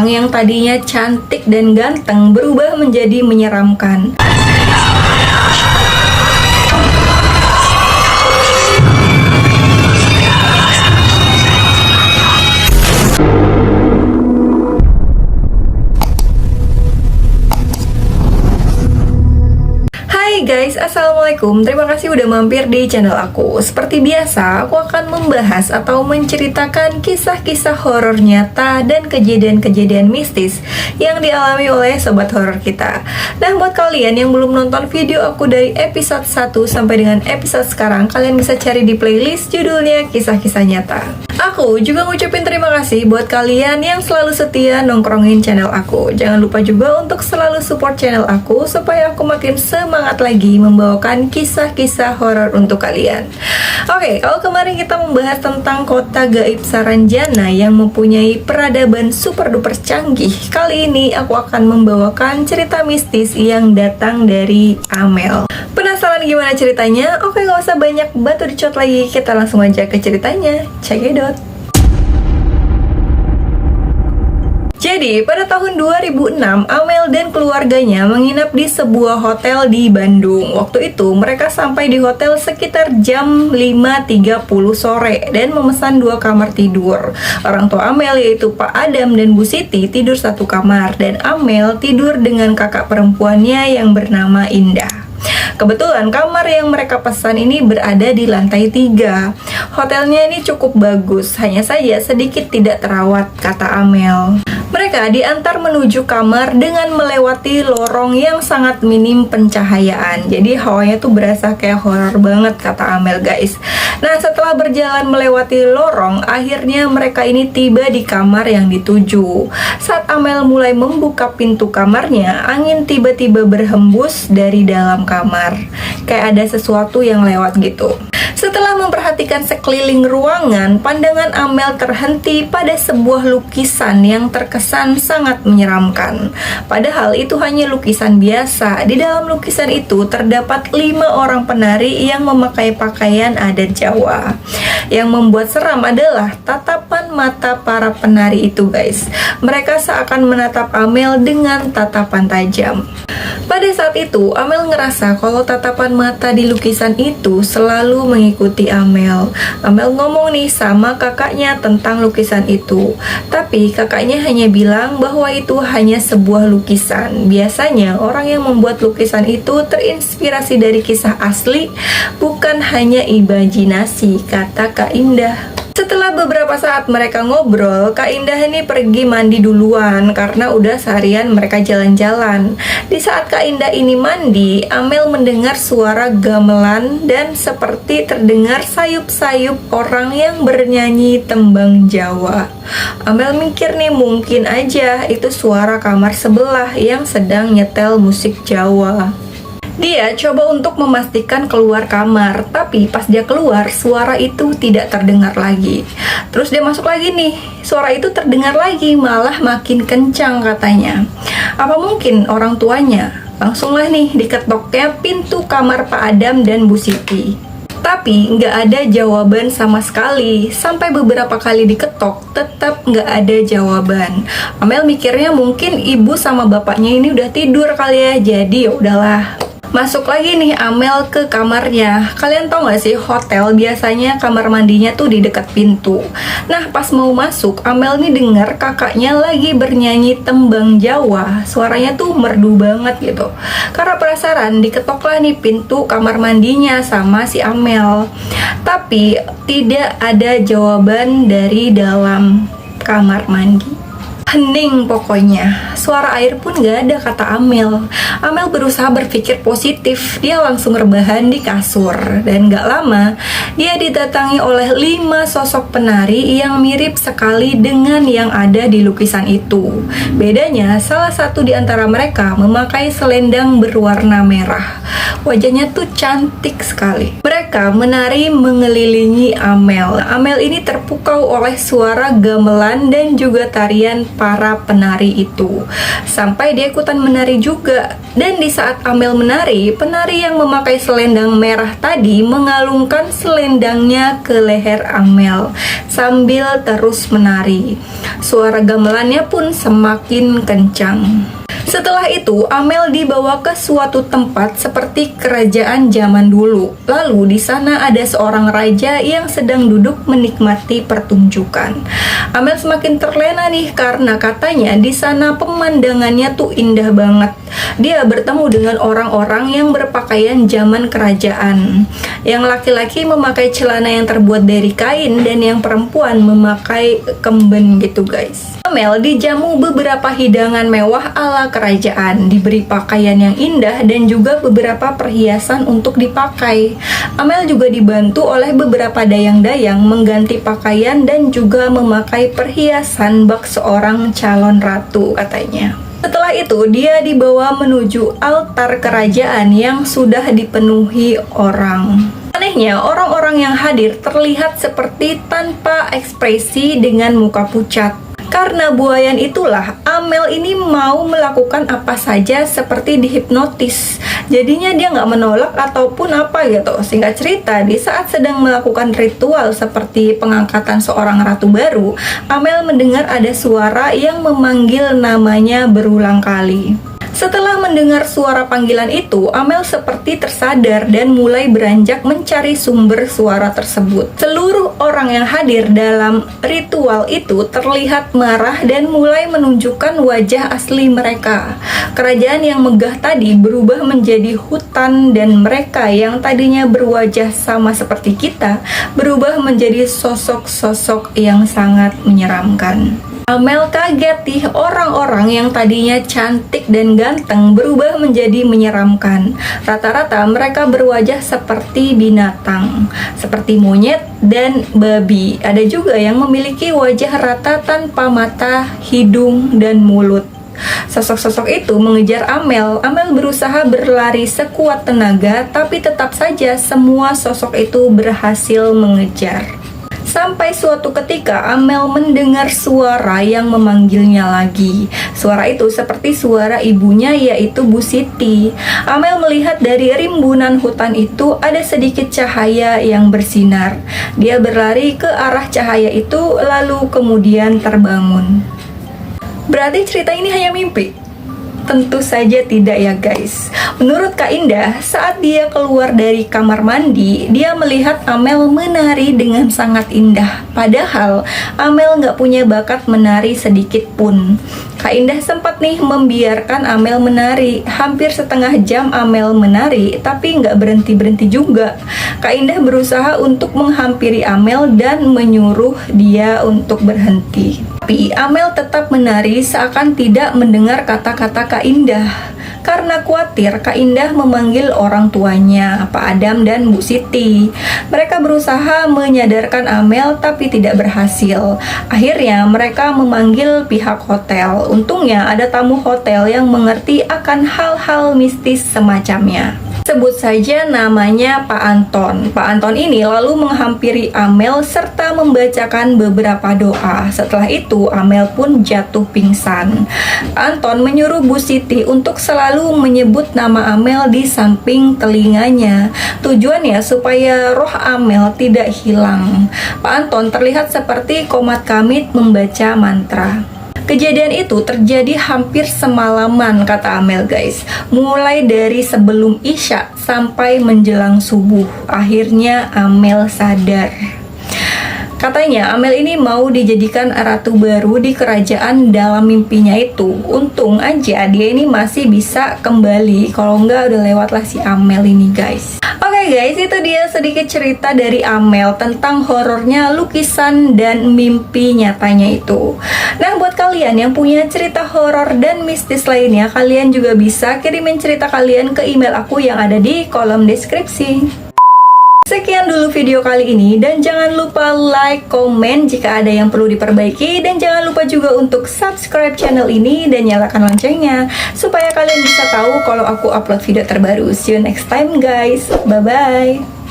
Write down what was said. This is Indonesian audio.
orang yang tadinya cantik dan ganteng berubah menjadi menyeramkan. Hai guys, assalamualaikum. Terima kasih udah mampir di channel aku. Seperti biasa, aku akan membahas atau menceritakan kisah-kisah horor nyata dan kejadian-kejadian mistis yang dialami oleh sobat horor kita. Nah, buat kalian yang belum nonton video aku dari episode 1 sampai dengan episode sekarang, kalian bisa cari di playlist judulnya Kisah-Kisah Nyata. Aku juga ngucapin terima kasih buat kalian yang selalu setia nongkrongin channel aku. Jangan lupa juga untuk selalu support channel aku supaya aku makin semangat lagi membawakan kisah-kisah horor untuk kalian. Oke, kalau kemarin kita membahas tentang kota gaib Saranjana yang mempunyai peradaban super duper canggih, kali ini aku akan membawakan cerita mistis yang datang dari Amel. Penasaran gimana ceritanya? Oke, gak usah banyak batu dicot lagi, kita langsung aja ke ceritanya. Check it out. Jadi, pada tahun 2006, Amel dan keluarganya menginap di sebuah hotel di Bandung. Waktu itu, mereka sampai di hotel sekitar jam 5.30 sore dan memesan 2 kamar tidur. Orang tua Amel yaitu Pak Adam dan Bu Siti tidur satu kamar, dan Amel tidur dengan kakak perempuannya yang bernama Indah. Kebetulan kamar yang mereka pesan ini berada di lantai 3. Hotelnya ini cukup bagus, hanya saja sedikit tidak terawat, kata Amel. Mereka diantar menuju kamar dengan melewati lorong yang sangat minim pencahayaan. Jadi hawanya tuh berasa kayak horor banget, kata Amel guys. Nah, setelah berjalan melewati lorong, akhirnya mereka ini tiba di kamar yang dituju. Saat Amel mulai membuka pintu kamarnya, angin tiba-tiba berhembus dari dalam kamar. Kayak ada sesuatu yang lewat gitu. Setelah memperhatikan sekeliling ruangan, pandangan Amel terhenti pada sebuah lukisan yang terkesan sangat menyeramkan. Padahal itu hanya lukisan biasa. Di dalam lukisan itu terdapat 5 orang penari yang memakai pakaian adat Jawa. Yang membuat seram adalah tatapan mata para penari itu guys. Mereka seakan menatap Amel dengan tatapan tajam. Pada saat itu, Amel ngerasa kalau tatapan mata di lukisan itu selalu mengikuti Amel. Amel ngomong nih sama kakaknya tentang lukisan itu. Tapi kakaknya hanya bilang bahwa itu hanya sebuah lukisan. Biasanya orang yang membuat lukisan itu terinspirasi dari kisah asli, bukan hanya imajinasi, kata Kak Indah. Setelah beberapa saat mereka ngobrol, Kak Indah ini pergi mandi duluan karena udah seharian mereka jalan-jalan. Di saat Kak Indah ini mandi, Amel mendengar suara gamelan dan seperti terdengar sayup-sayup orang yang bernyanyi tembang Jawa. Amel mikir nih, mungkin aja itu suara kamar sebelah yang sedang nyetel musik Jawa. Dia coba untuk memastikan keluar kamar, tapi pas dia keluar, suara itu tidak terdengar lagi. Terus dia masuk lagi nih, suara itu terdengar lagi, malah makin kencang katanya. Apa mungkin orang tuanya? Langsunglah nih diketoknya pintu kamar Pak Adam dan Bu Siti. Tapi nggak ada jawaban sama sekali. Sampai beberapa kali diketok, tetap nggak ada jawaban. Amel mikirnya mungkin ibu sama bapaknya ini udah tidur kali ya, jadi ya udahlah. Masuk lagi nih Amel ke kamarnya. Kalian tau gak sih, hotel biasanya kamar mandinya tuh di dekat pintu. Nah, pas mau masuk, Amel nih dengar kakaknya lagi bernyanyi tembang Jawa. Suaranya tuh merdu banget gitu. Karena penasaran, diketoklah nih pintu kamar mandinya sama si Amel. Tapi tidak ada jawaban dari dalam kamar mandi. Hening pokoknya, suara air pun gak ada, kata Amel. Amel berusaha berpikir positif, dia langsung rebahan di kasur. Dan gak lama, dia didatangi oleh 5 sosok penari yang mirip sekali dengan yang ada di lukisan itu. Bedanya, salah satu di antara mereka memakai selendang berwarna merah. Wajahnya tuh cantik sekali. Mereka menari mengelilingi Amel. Amel ini terpukau oleh suara gamelan dan juga tarian para penari itu. Sampai dia ikutan menari juga. Dan di saat Amel menari, penari yang memakai selendang merah tadi mengalungkan selendangnya ke leher Amel sambil terus menari. Suara gamelannya pun semakin kencang. Setelah itu, Amel dibawa ke suatu tempat seperti kerajaan zaman dulu. Lalu di sana ada seorang raja yang sedang duduk menikmati pertunjukan. Amel semakin terlena nih karena katanya di sana pemandangannya tuh indah banget. Dia bertemu dengan orang-orang yang berpakaian zaman kerajaan. Yang laki-laki memakai celana yang terbuat dari kain dan yang perempuan memakai kemben gitu guys. Amel dijamu beberapa hidangan mewah ala kerajaan, diberi pakaian yang indah dan juga beberapa perhiasan untuk dipakai. Amel juga dibantu oleh beberapa dayang-dayang mengganti pakaian dan juga memakai perhiasan bak seorang calon ratu katanya. Setelah itu, dia dibawa menuju altar kerajaan yang sudah dipenuhi orang. Anehnya, orang-orang yang hadir terlihat seperti tanpa ekspresi dengan muka pucat. Karena buayan itulah, Amel ini mau melakukan apa saja seperti dihipnotis. Jadinya dia nggak menolak ataupun apa gitu. Singkat cerita, di saat sedang melakukan ritual seperti pengangkatan seorang ratu baru, Amel mendengar ada suara yang memanggil namanya berulang kali. Setelah mendengar suara panggilan itu, Amel seperti tersadar dan mulai beranjak mencari sumber suara tersebut. Seluruh orang yang hadir dalam ritual itu terlihat marah dan mulai menunjukkan wajah asli mereka. Kerajaan yang megah tadi berubah menjadi hutan dan mereka yang tadinya berwajah sama seperti kita berubah menjadi sosok-sosok yang sangat menyeramkan. Amel kaget nih, orang-orang yang tadinya cantik dan ganteng berubah menjadi menyeramkan. Rata-rata mereka berwajah seperti binatang, seperti monyet dan babi. Ada juga yang memiliki wajah rata tanpa mata, hidung, dan mulut. Sosok-sosok itu mengejar Amel. Amel berusaha berlari sekuat tenaga, tapi tetap saja semua sosok itu berhasil mengejar. Sampai suatu ketika Amel mendengar suara yang memanggilnya lagi. Suara itu seperti suara ibunya, yaitu Bu Siti. Amel melihat dari rimbunan hutan itu ada sedikit cahaya yang bersinar. Dia berlari ke arah cahaya itu lalu kemudian terbangun. Berarti cerita ini hanya mimpi? Tentu saja tidak ya guys. Menurut Kak Indah, saat dia keluar dari kamar mandi, dia melihat Amel menari dengan sangat indah. Padahal Amel nggak punya bakat menari sedikit pun. Kak Indah sempat nih membiarkan Amel menari. Hampir setengah jam Amel menari, tapi nggak berhenti-berhenti juga. Kak Indah berusaha untuk menghampiri Amel dan menyuruh dia untuk berhenti. Tapi Amel tetap menari seakan tidak mendengar kata-kata Kak Indah. Karena khawatir, Kak Indah memanggil orang tuanya, Pak Adam dan Bu Siti. Mereka berusaha menyadarkan Amel tapi tidak berhasil. Akhirnya mereka memanggil pihak hotel. Untungnya ada tamu hotel yang mengerti akan hal-hal mistis semacamnya. Sebut saja namanya Pak Anton. Pak Anton ini lalu menghampiri Amel serta membacakan beberapa doa. Setelah itu Amel pun jatuh pingsan. Pak Anton menyuruh Bu Siti untuk selalu menyebut nama Amel di samping telinganya. Tujuannya supaya roh Amel tidak hilang. Pak Anton terlihat seperti komat kamit membaca mantra. Kejadian itu terjadi hampir semalaman kata Amel guys. Mulai dari sebelum Isya sampai menjelang subuh. Akhirnya Amel sadar. Katanya Amel ini mau dijadikan ratu baru di kerajaan dalam mimpinya itu. Untung aja dia ini masih bisa kembali. Kalau enggak udah lewatlah si Amel ini guys. Oke guys, itu dia sedikit cerita dari Amel tentang horornya lukisan dan mimpi nyatanya itu. Nah buat kalian yang punya cerita horor dan mistis lainnya, kalian juga bisa kirimin cerita kalian ke email aku yang ada di kolom deskripsi. Sekian dulu video kali ini, dan jangan lupa like, komen jika ada yang perlu diperbaiki, dan jangan lupa juga untuk subscribe channel ini dan nyalakan loncengnya supaya kalian bisa tahu kalau aku upload video terbaru. See you next time guys, bye bye.